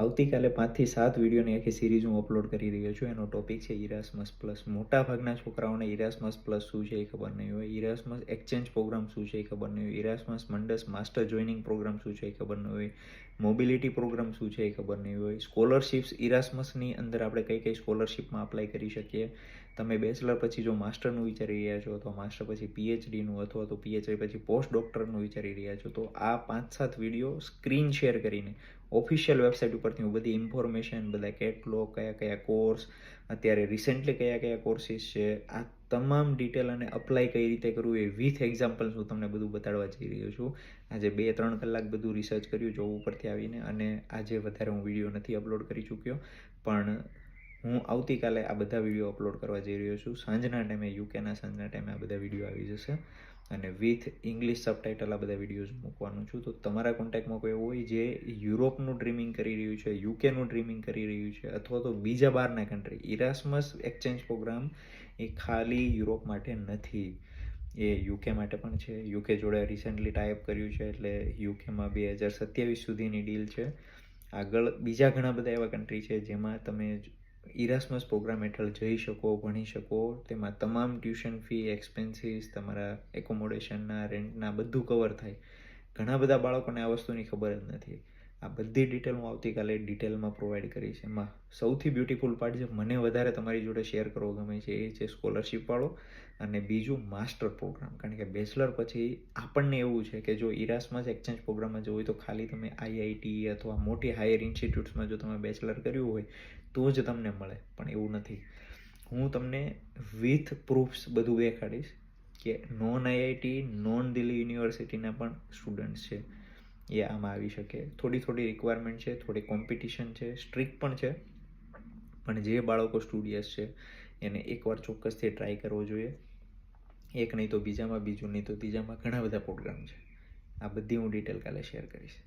આવતીકાલે 5 થી 7 વિડીયોની આખી સિરીઝ હું અપલોડ કરી રહ્યો છું. એનો ટોપિક છે ઇરાસ્મસ પ્લસ. મોટાભાગના છોકરાઓને ઇરાસ્મસ પ્લસ શું છે એ ખબર નહીં હોય, ઇરાસ્મસ એક્સચેન્જ પ્રોગ્રામ શું છે એ ખબર નહીં હોય, ઇરાસ્મસ મંડસ માસ્ટર જોઈનિંગ પ્રોગ્રામ શું છે એ ખબર નહીં હોય, મોબિલિટી પ્રોગ્રામ શું છે એ ખબર નહીં હોય, સ્કોલરશિપ્સ ઇરાસ્મસની અંદર આપણે કઈ કઈ સ્કોલરશિપમાં અપ્લાય કરી શકીએ. તમે બેચલર પછી જો માસ્ટરનું વિચારી રહ્યા છો તો માસ્ટર પછી પીએચડીનું અથવા તો પીએચડી પછી પોસ્ટ ડોક્ટરનું વિચારી રહ્યા છો તો આ 5-7 વિડીયો સ્ક્રીન શેર કરીને ઓફિશિયલ વેબસાઇટ ઉપરથી હું બધી ઇન્ફોર્મેશન, બધા કેટલોગ, કયા કયા કોર્સ, અત્યારે રિસેન્ટલી કયા કયા કોર્સિસ છે, આ તમામ ડિટેલ અને અપ્લાય કઈ રીતે કરવું એ વિથ એક્ઝામ્પલ્સ હું તમને બધું બતાડવા જઈ રહ્યો છું. આજે 2-3 કલાક બધું રિસર્ચ કર્યું જોબ ઉપરથી આવીને, અને આજે વધારે હું વિડીયો નથી અપલોડ કરી ચૂક્યો, પણ હું આવતીકાલે આ બધા વિડીયો અપલોડ કરવા જઈ રહ્યો છું. સાંજના ટાઈમે, યુકેના સાંજના ટાઈમે આ બધા વિડીયો આવી જશે અને વિથ ઇંગ્લિશ સબટાઇટલ આ બધા વિડીયોઝ મૂકવાનું છું. તો તમારા કોન્ટેક્ટમાં કોઈ હોય જે યુરોપનું ડ્રીમિંગ કરી રહ્યું છે, યુકેનું ડ્રીમિંગ કરી રહ્યું છે, અથવા તો બીજા બહારના કન્ટ્રી, ઇરાસ્મસ એક્સચેન્જ પ્રોગ્રામ એ ખાલી યુરોપ માટે નથી, એ યુકે માટે પણ છે. યુકે જોડે રિસેન્ટલી ટાઈપ કર્યું છે, એટલે યુકેમાં 2027 સુધીની ડીલ છે. આગળ બીજા ઘણા બધા એવા કન્ટ્રી છે જેમાં તમે ઇરાસ્મસ પ્રોગ્રામ હેઠળ જઈ શકો, ભણી શકો. તેમાં તમામ ટ્યુશન ફી, એક્સપેન્સીસ, તમારા એકોમોડેશનના, રેન્ટના બધું કવર થાય. ઘણા બધા બાળકોને આ વસ્તુની ખબર જ નથી. આ બધી ડિટેલ હું આવતીકાલે ડિટેલમાં પ્રોવાઈડ કરીશ. એમાં સૌથી બ્યુટીફુલ પાર્ટ જે મને વધારે તમારી જોડે શેર કરવો ગમે છે એ છે સ્કોલરશિપવાળો, અને બીજું માસ્ટર પ્રોગ્રામ. કારણ કે બેચલર પછી આપણને એવું છે કે જો ઇરાસ્મસ એક્સચેન્જ પ્રોગ્રામમાં જવું હોય તો ખાલી તમે આઈઆઈટી અથવા મોટી હાયર ઇન્સ્ટિટ્યૂટ્સમાં જો તમે બેચલર કર્યું હોય તો જ તમને મળે, પણ એવું નથી. હું તમને વિથ પ્રૂફ્સ બધું દેખાડીશ કે નોન આઈઆઈટી, નોન દિલ્હી યુનિવર્સિટીના પણ સ્ટુડન્ટ્સ છે એ આમાં આવી શકે. થોડી રિક્વાયરમેન્ટ છે, થોડી કોમ્પિટિશન છે, સ્ટ્રિક્ટ પણ છે, પણ જે બાળકો સ્ટુડિયસ છે એને એકવાર ચોક્કસથી ટ્રાય કરવો જોઈએ. એક નહીં તો બીજામાં, બીજું નહીં તો ત્રીજામાં ઘણા બધા પ્રોગ્રામ છે. આ બધી હું ડિટેલ કાલે શેર કરીશ.